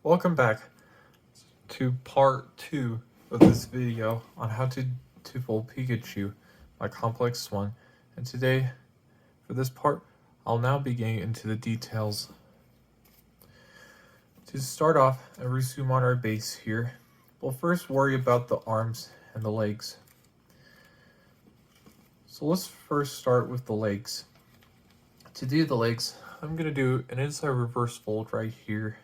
Welcome back to part 2 of this video on how to fold Pikachu, my complex one. And today, for this part, I'll now be getting into the details. To start off and resume on our base here, we'll first worry about the arms and the legs. So let's first start with the legs. To do the legs, I'm going to do an inside reverse fold right here.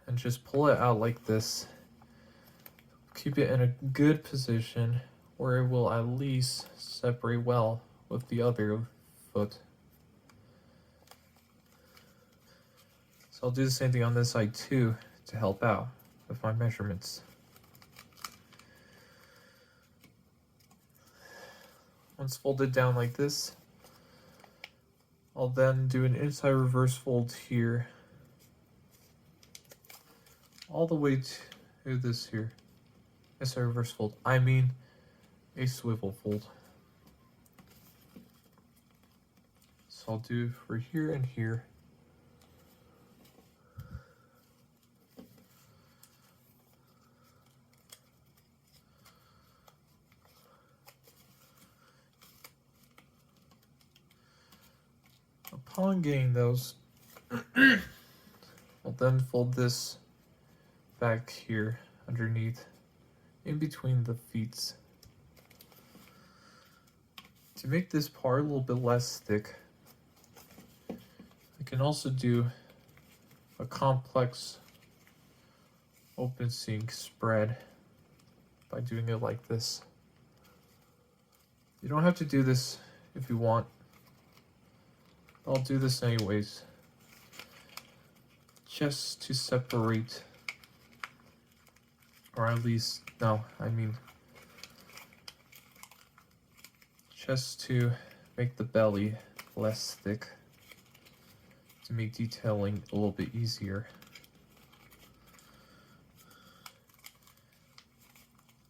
And just pull it out like this. Keep it in a good position where it will at least separate well with the other foot. So I'll do the same thing on this side too to help out with my measurements. Once folded down like this, I'll then do an inside reverse fold here all the way to this here. Inside reverse fold. I mean a swivel fold. So I'll do for here and here. Upon getting those, I'll then fold this back here underneath, in between the feet. To make this part a little bit less thick, I can also do a complex open seam spread by doing it like this. You don't have to do this if you want. I'll do this anyways, just to separate, or at least, no, I mean, just to make the belly less thick, to make detailing a little bit easier.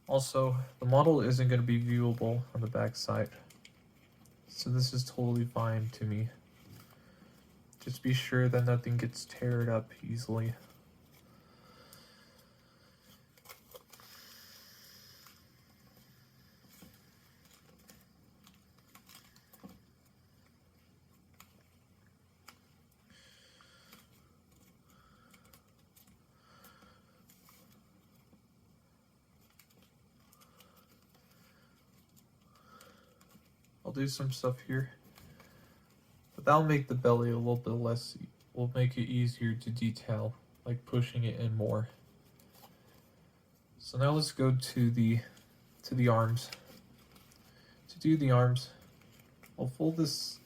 Also, the model isn't going to be viewable on the back side, so this is totally fine to me. Just be sure that nothing gets teared up easily. I'll do some stuff here, but that'll make the belly a little bit less, will make it easier to detail, like pushing it in more. So now let's go to the arms. To do the arms, I'll fold this,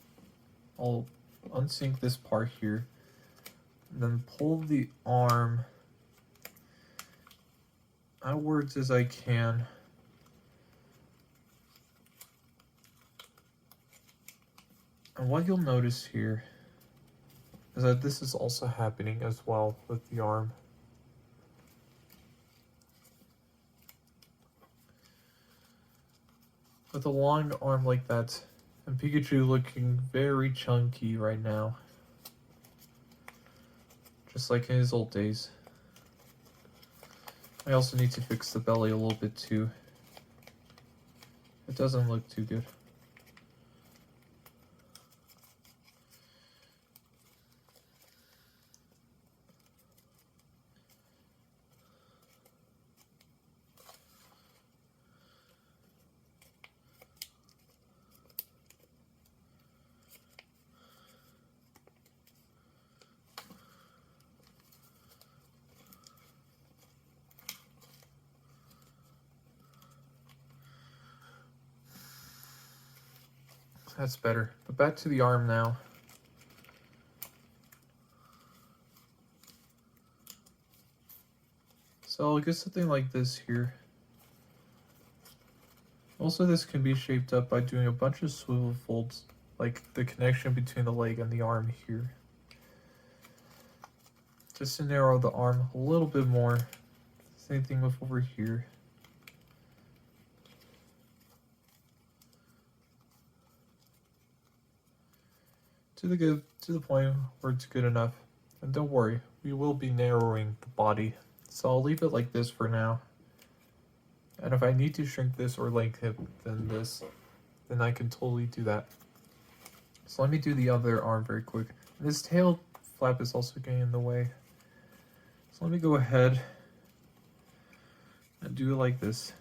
I'll unsync this part here, and then pull the arm outwards as I can. And what you'll notice here is that this is also happening as well with the arm. With a long arm like that, and Pikachu looking very chunky right now, just like in his old days. I also need to fix the belly a little bit too. It doesn't look too good. That's better. But back to the arm now. So I'll get something like this here. Also, this can be shaped up by doing a bunch of swivel folds, like the connection between the leg and the arm here. Just to narrow the arm a little bit more. Same thing with over here. To the point where it's good enough. And don't worry, we will be narrowing the body. So I'll leave it like this for now. And if I need to shrink this or lengthen this, then I can totally do that. So let me do the other arm very quick. This tail flap is also getting in the way. So let me go ahead and do it like this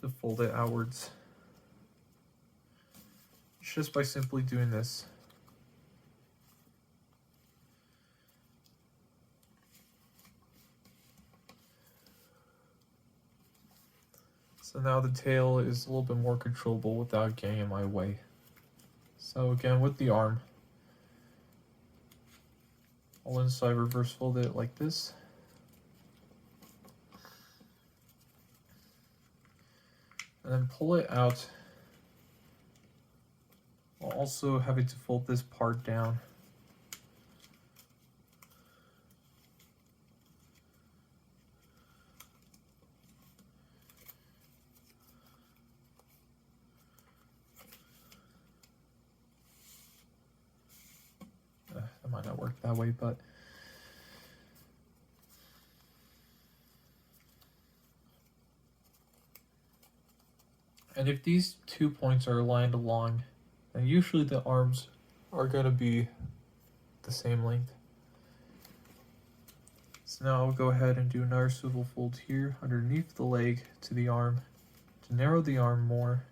to fold it outwards. Just by simply doing this. So now the tail is a little bit more controllable without getting in my way. So again, with the arm, I'll inside reverse fold it like this. And then pull it out, while also having to fold this part down. That might not work that way, but and if these 2 points are aligned along, then usually the arms are going to be the same length. So now I'll go ahead and do another swivel fold here underneath the leg to the arm to narrow the arm more.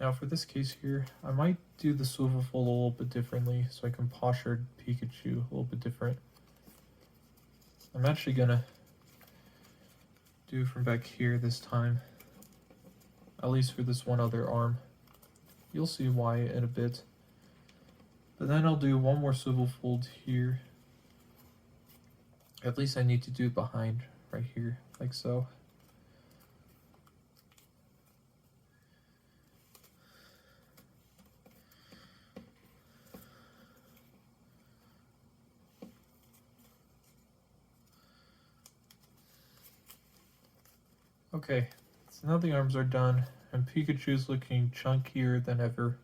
Now for this case here, I might do the swivel fold a little bit differently so I can posture Pikachu a little bit different. I'm actually gonna do from back here this time, at least for this one other arm. You'll see why in a bit. But then I'll do one more swivel fold here. At least I need to do it behind right here, like so. Okay, so now the arms are done, and Pikachu's looking chunkier than ever.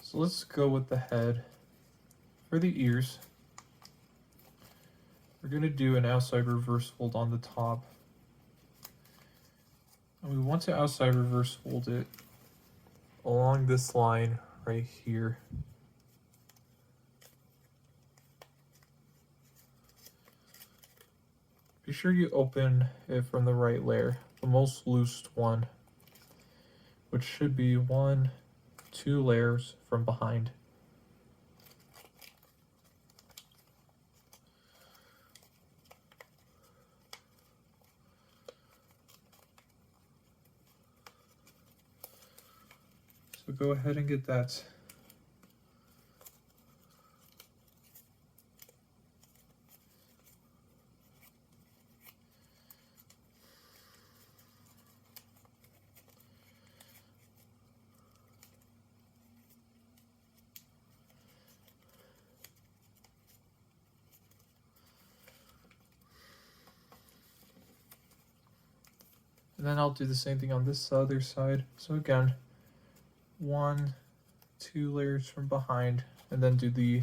So let's go with the head. For the ears, we're going to do an outside reverse fold on the top. And we want to outside reverse fold it along this line right here. Be sure you open it from the right layer, the most loose one, which should be 1, 2 layers from behind. So go ahead and get that. And then I'll do the same thing on this other side. So again, 1, 2 layers from behind, and then do the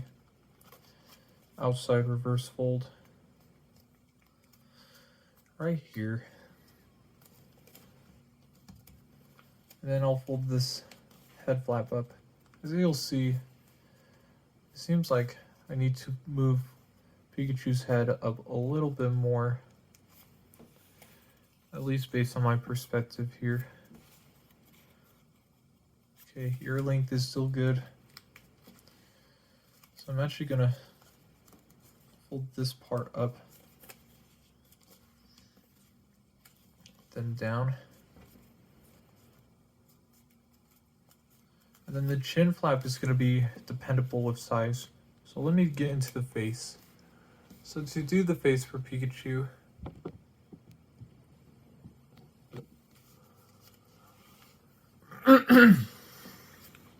outside reverse fold right here. And then I'll fold this head flap up. As you'll see, it seems like I need to move Pikachu's head up a little bit more, at least based on my perspective here. Okay, ear length is still good. So I'm actually gonna fold this part up, then down. And then the chin flap is gonna be dependable with size. So let me get into the face. So to do the face for Pikachu,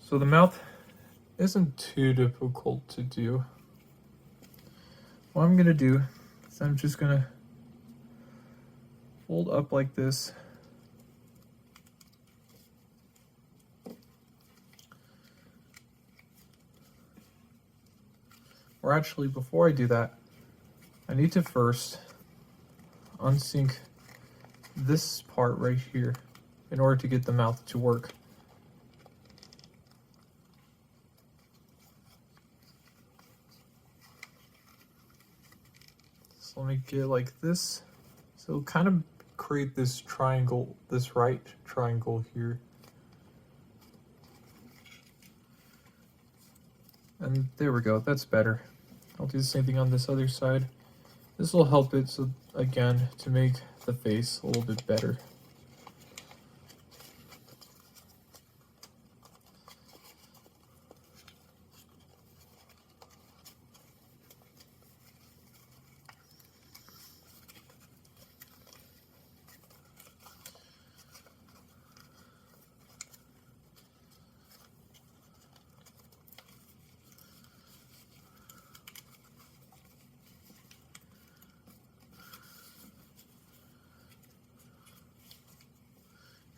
so the mouth isn't too difficult to do. What I'm gonna do is So I'm just gonna fold up like this. Or actually, before I do that, I need to first unsync this part right here in order to get the mouth to work. So let me get it like this. So kind of create this triangle, this right triangle here. And there we go, that's better. I'll do the same thing on this other side. This will help it, so again, to make the face a little bit better.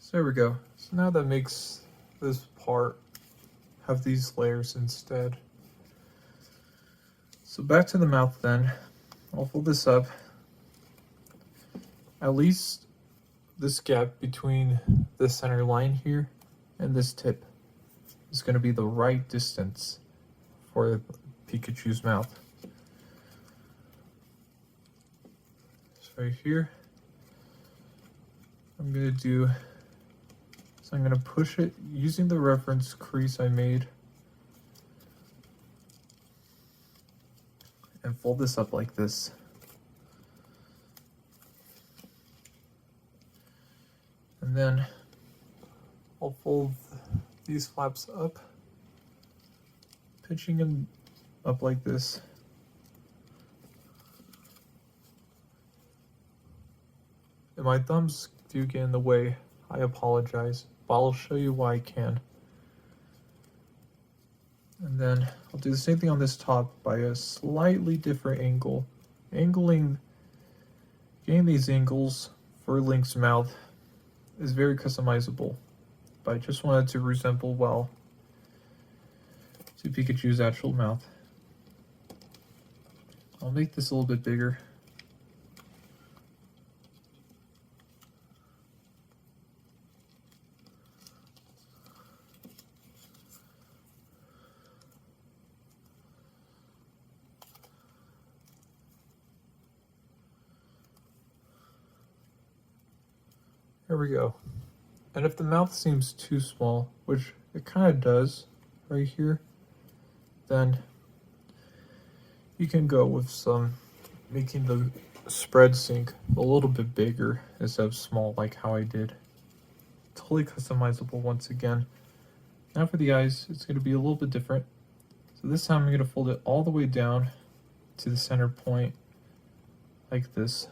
So there we go. So now that makes this part have these layers instead. So back to the mouth then. I'll fold this up. At least this gap between the center line here and this tip is going to be the right distance for Pikachu's mouth. So right here, I'm going to do... So I'm going to push it using the reference crease I made and fold this up like this. And then I'll fold these flaps up, pitching them up like this. If my thumbs do get in the way, I apologize, but I'll show you why I can. And then I'll do the same thing on this top by a slightly different angle. Getting these angles for Link's mouth is very customizable, but I just wanted to resemble well to Pikachu's actual mouth. I'll make this a little bit bigger. There we go. And if the mouth seems too small, which it kind of does right here, then you can go with making the spread sync a little bit bigger instead of small like how I did. Totally customizable once again. Now for the eyes, it's going to be a little bit different. So this time I'm going to fold it all the way down to the center point like this.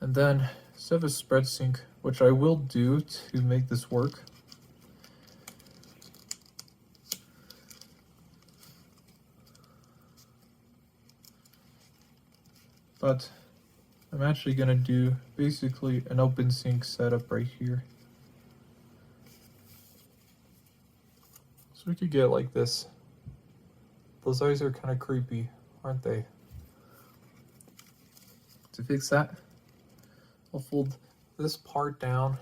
And then instead of a spread sync, which I will do to make this work, but I'm actually going to do basically an open sync setup right here. So we could get like this. Those eyes are kind of creepy, aren't they? To fix that, I'll fold this part down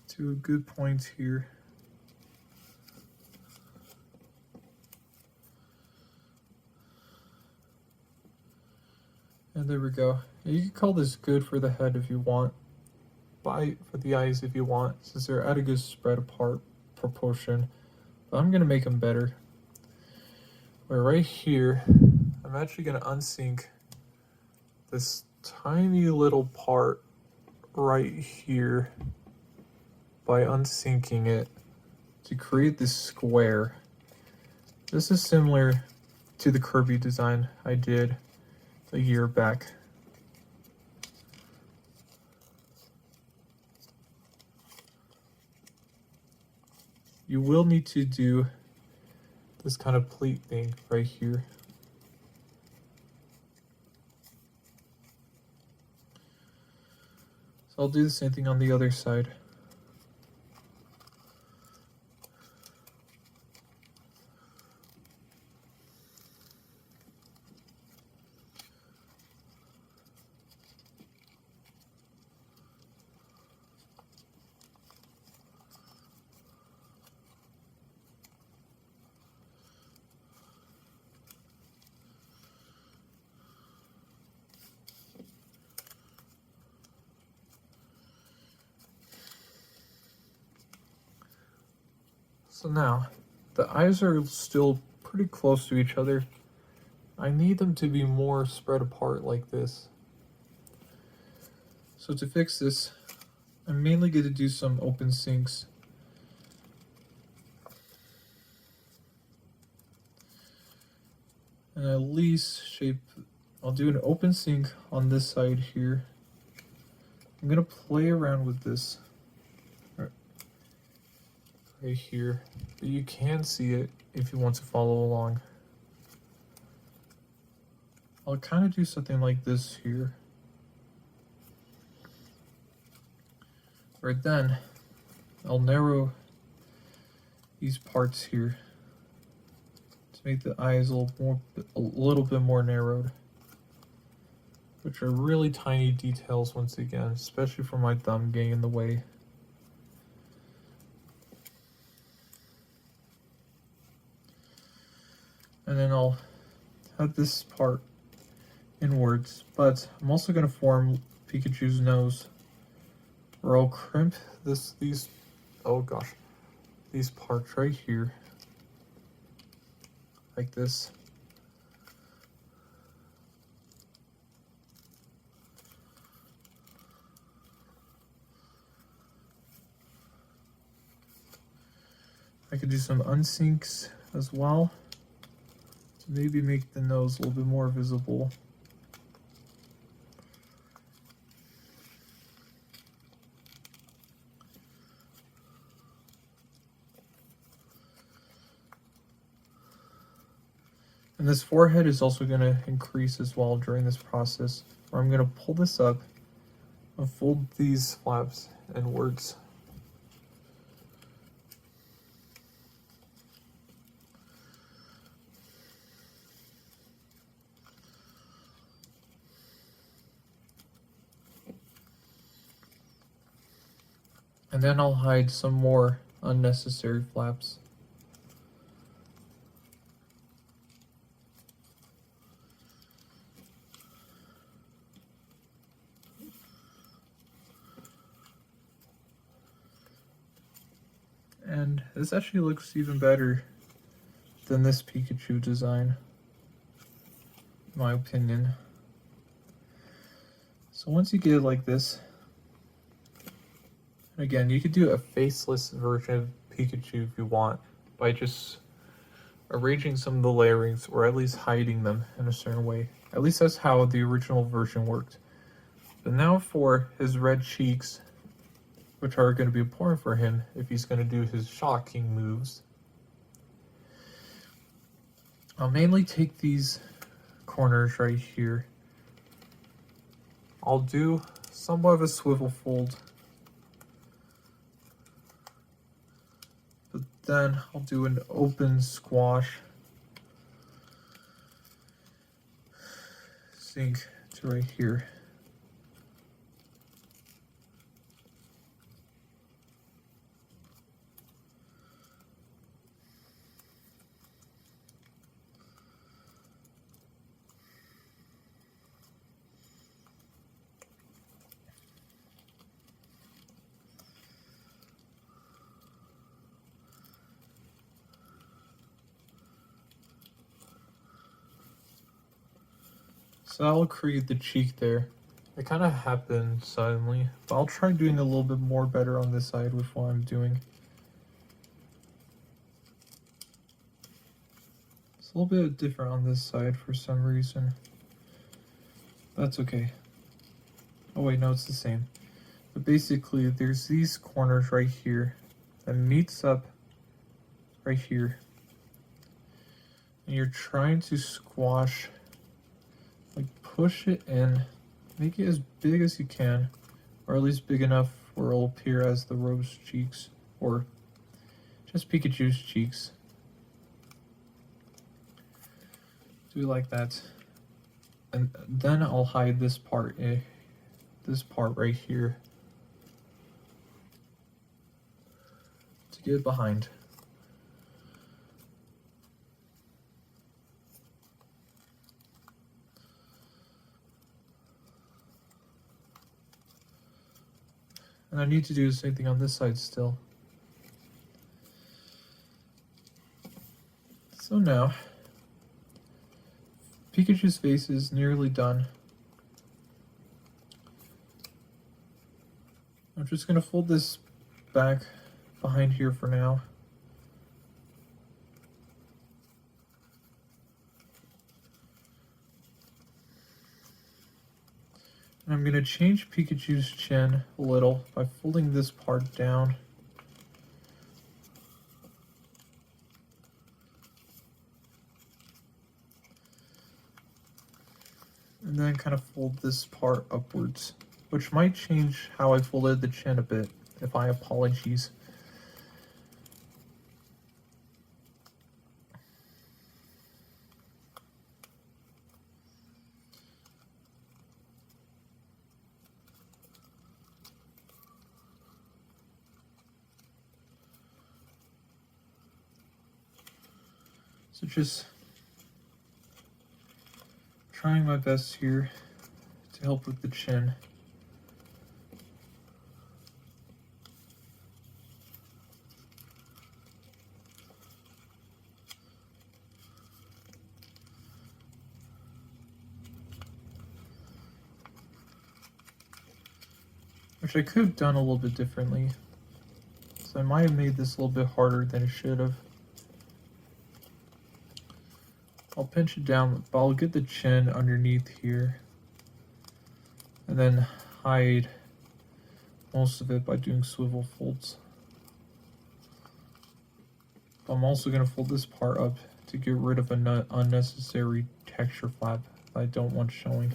to a good point here. And there we go. You can call this good for the head if you want, for the eyes if you want, since they're at a good spread apart proportion. But I'm going to make them better. Where right here, I'm actually going to unsync this tiny little part right here by unsyncing it to create this square. This is similar to the Kirby design I did a year back. you will need to do this kind of pleat thing right here. So I'll do the same thing on the other side. So now, the eyes are still pretty close to each other. I need them to be more spread apart like this. So to fix this, I'm mainly going to do some open sinks. And at least I'll do an open sink on this side here. I'm going to play around with this right here, but you can see it if you want to follow along. I'll kind of do something like this here. Right then, I'll narrow these parts here to make the eyes a little bit more narrowed, which are really tiny details once again, especially for my thumb getting in the way. And then I'll have this part inwards, but I'm also going to form Pikachu's nose, where I'll crimp these parts right here, like this. I could do some unsinks as well to maybe make the nose a little bit more visible. And this forehead is also going to increase as well during this process, where I'm going to pull this up and fold these flaps inwards. And then I'll hide some more unnecessary flaps. And this actually looks even better than this Pikachu design, in my opinion. So once you get it like this, again, you could do a faceless version of Pikachu if you want, by just arranging some of the layerings, or at least hiding them in a certain way. At least that's how the original version worked. But now for his red cheeks, which are going to be important for him if he's going to do his shocking moves, I'll mainly take these corners right here. I'll do somewhat of a swivel fold, but then I'll do an open squash sink to right here. So I'll create the cheek there. It kind of happened suddenly, but I'll try doing a little bit more better on this side with what I'm doing. It's a little bit different on this side for some reason. That's okay. Oh wait, no, it's the same. But basically, there's these corners right here that meets up right here. And you're trying to squash, like push it in, make it as big as you can, or at least big enough where it'll appear as the Rose cheeks, or just Pikachu's cheeks. Do like that. And then I'll hide this part right here to get behind. And I need to do the same thing on this side still. So now, Pikachu's face is nearly done. I'm just going to fold this back behind here for now. And I'm going to change Pikachu's chin a little by folding this part down. And then kind of fold this part upwards, which might change how I folded the chin a bit, if I apologies. So just trying my best here to help with the chin. Which I could have done a little bit differently. So I might have made this a little bit harder than it should have. I'll pinch it down, but I'll get the chin underneath here. And then hide most of it by doing swivel folds. But I'm also going to fold this part up to get rid of an unnecessary texture flap that I don't want showing.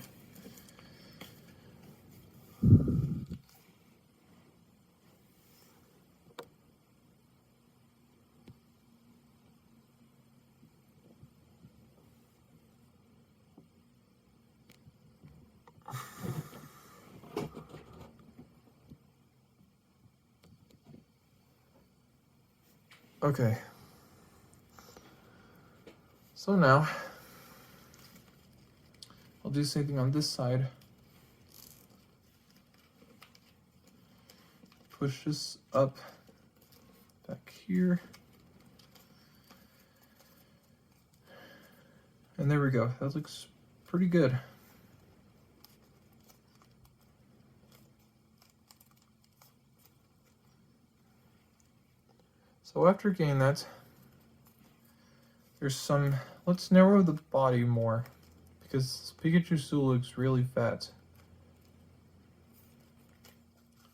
Okay. So now, I'll do the same thing on this side. Push this up back here. And there we go. That looks pretty good. So after getting that, there's some, let's narrow the body more, because Pikachu still looks really fat.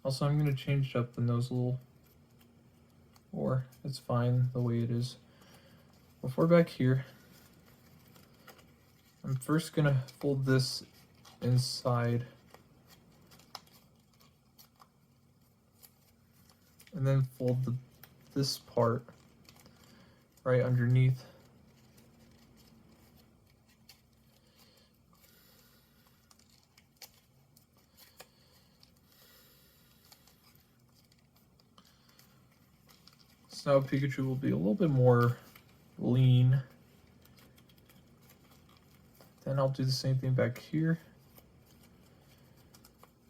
Also, I'm going to change up the nose a little, or it's fine the way it is. Before back here, I'm first going to fold this inside, and then fold this part right underneath. So now Pikachu will be a little bit more lean. Then I'll do the same thing back here.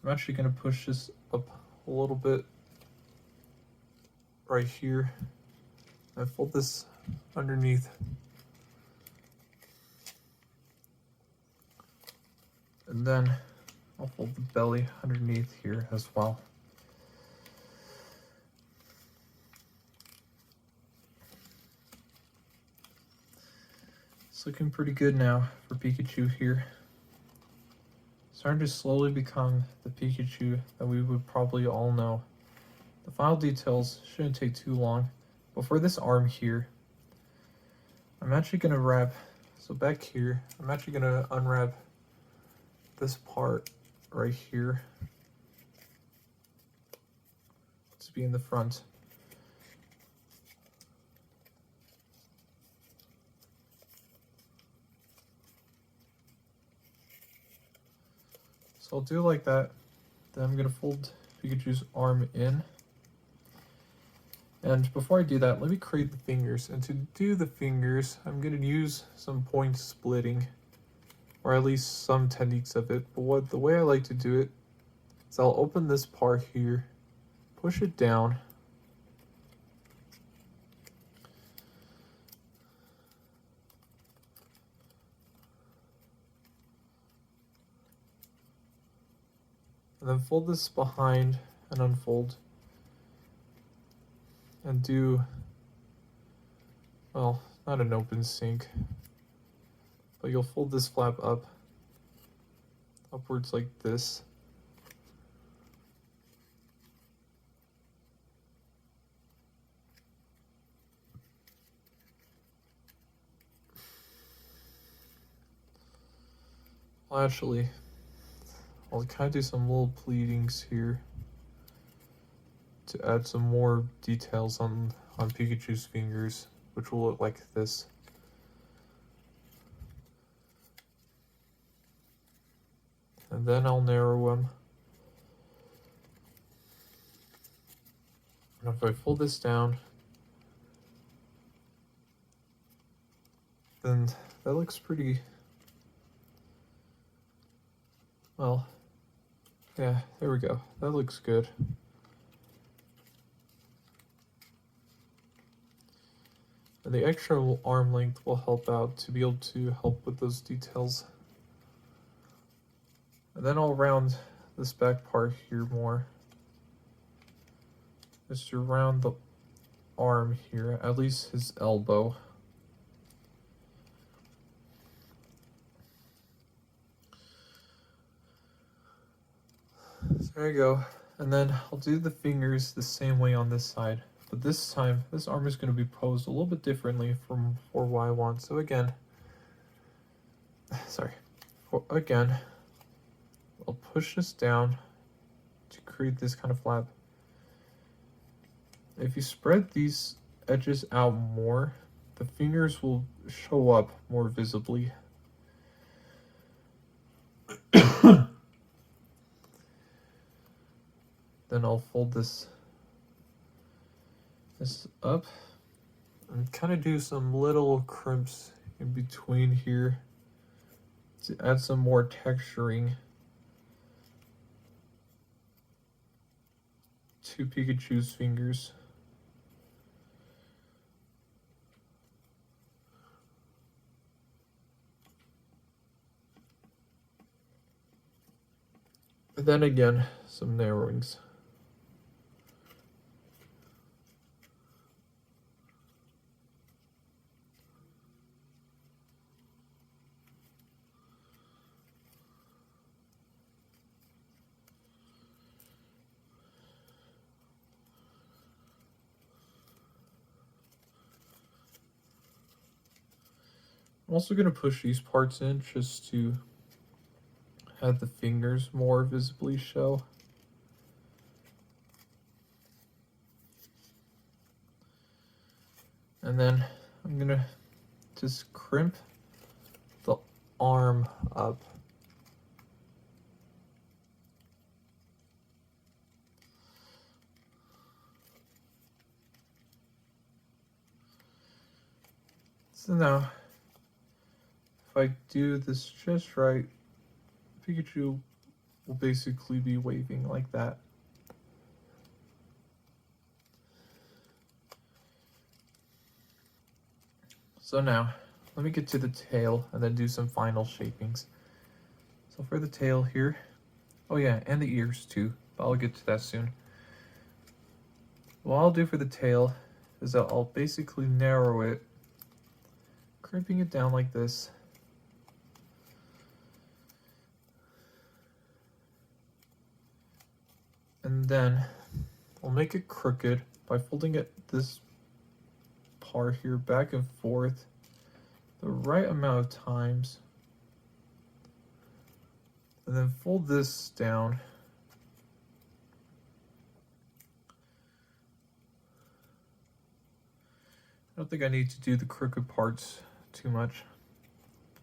I'm actually going to push this up a little bit right here. I fold this underneath. And then I'll fold the belly underneath here as well. It's looking pretty good now for Pikachu here. Starting to slowly become the Pikachu that we would probably all know. The final details shouldn't take too long. But for this arm here, I'm actually going to wrap, so back here, I'm actually going to unwrap this part right here to be in the front. So I'll do like that. Then I'm going to fold Pikachu's arm in. And before I do that, let me create the fingers. And to do the fingers, I'm going to use some point splitting, or at least some techniques of it. But the way I like to do it is I'll open this part here, push it down, and then fold this behind and unfold. And do, well, not an open sink, but you'll fold this flap up, upwards like this. Well, actually, I'll kind of do some little pleatings here to add some more details on Pikachu's fingers, which will look like this. And then I'll narrow them. And if I fold this down, then that looks pretty, well, yeah, there we go. That looks good. And the extra arm length will help out to be able to help with those details. And then I'll round this back part here more. Just to round the arm here, at least his elbow. So there you go. And then I'll do the fingers the same way on this side. But this time, this arm is going to be posed a little bit differently from for what I want. So again, I'll push this down to create this kind of flap. If you spread these edges out more, the fingers will show up more visibly. Then I'll fold this up and kind of do some little crimps in between here to add some more texturing to Pikachu's fingers. And then again, some narrowings. I'm also going to push these parts in just to have the fingers more visibly show. And then I'm going to just crimp the arm up. So now, if I do this just right, Pikachu will basically be waving like that. So now, let me get to the tail and then do some final shapings. So for the tail here, oh yeah, and the ears too, but I'll get to that soon. What I'll do for the tail is that I'll basically narrow it, crimping it down like this. And then I'll make it crooked by folding it this part here back and forth the right amount of times. And then fold this down. I don't think I need to do the crooked parts too much.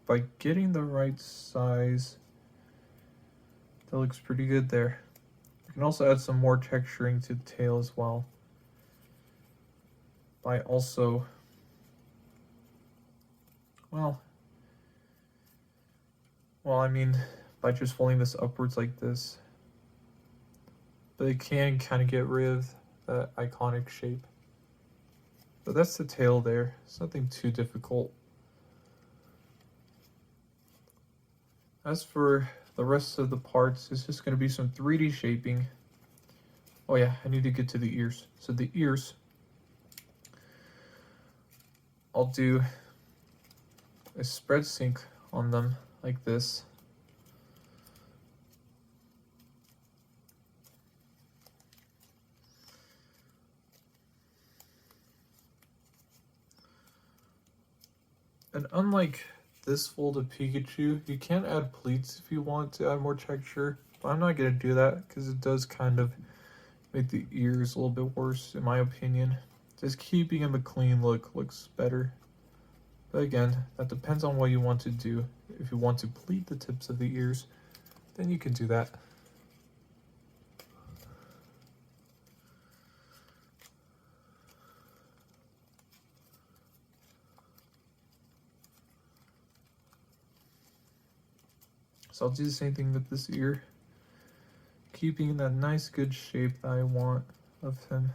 By getting the right size, that looks pretty good there. You can also add some more texturing to the tail as well. By also, well, I mean, by just folding this upwards like this. But it can kind of get rid of that iconic shape. But that's the tail there. It's nothing too difficult. As for the rest of the parts, it's just going to be some 3D shaping. Oh yeah, I need to get to the ears. So the ears, I'll do a spread sync on them like this. And unlike this fold of Pikachu, you can add pleats if you want to add more texture. But I'm not going to do that because it does kind of make the ears a little bit worse in my opinion. Just keeping them a clean look looks better. But again, that depends on what you want to do. If you want to pleat the tips of the ears, then you can do that. So I'll do the same thing with this ear, keeping that nice good shape that I want of him.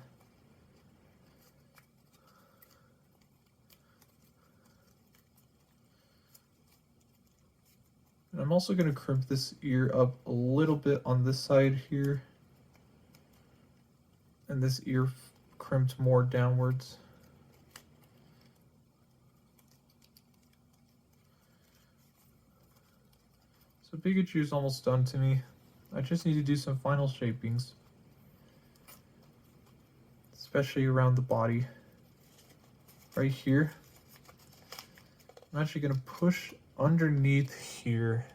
And I'm also going to crimp this ear up a little bit on this side here. And this ear crimped more downwards. So Pikachu's almost done to me. I just need to do some final shapings. Especially around the body. Right here. I'm actually going to push underneath here.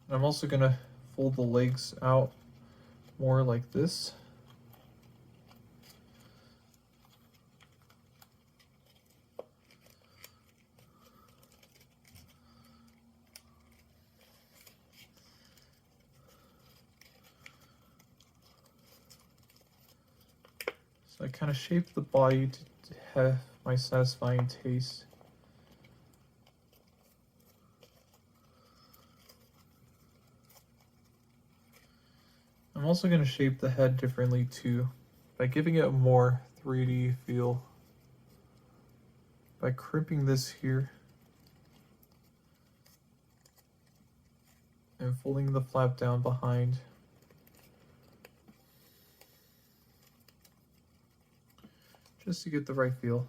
I'm also going to fold the legs out more like this. So I kind of shape the body to have my satisfying taste. I'm also going to shape the head differently too, by giving it a more 3D feel. By crimping this here and folding the flap down behind. Just to get the right feel.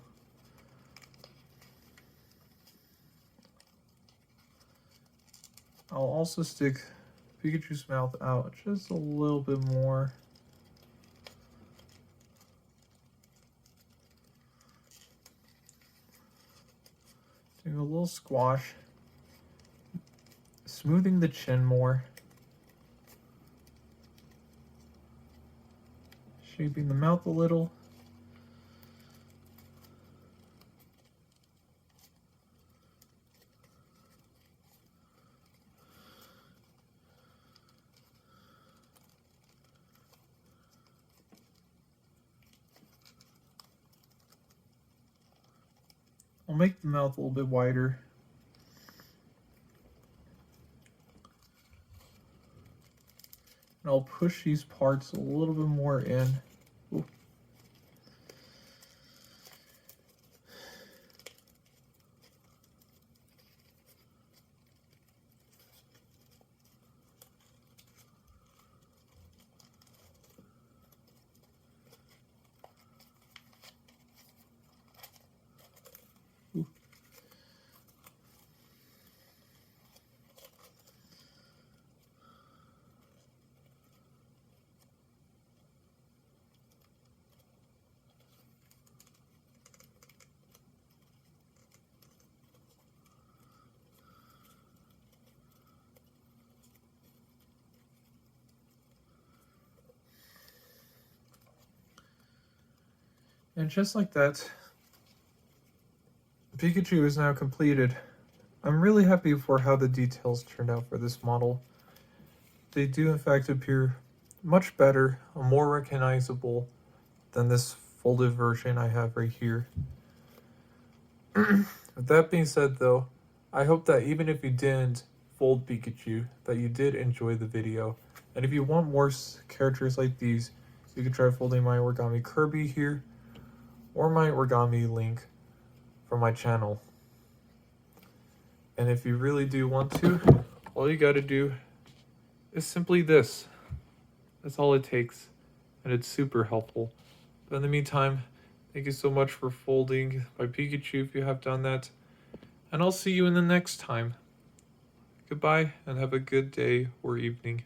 I'll also stick Pikachu's mouth out just a little bit more. Doing a little squash. Smoothing the chin more. Shaping the mouth a little. I'll make the mouth a little bit wider. And I'll push these parts a little bit more in. Ooh. Ooh. And just like that, Pikachu is now completed. I'm really happy for how the details turned out for this model. They do in fact appear much better, more recognizable than this folded version I have right here. With that being said though, I hope that even if you didn't fold Pikachu, that you did enjoy the video. And if you want more characters like these, you can try folding my Origami Kirby here, or my Origami Link from my channel. And if you really do want to, all you gotta do is simply this. That's all it takes, and it's super helpful. But in the meantime, thank you so much for folding my Pikachu if you have done that, and I'll see you in the next time. Goodbye, and have a good day or evening.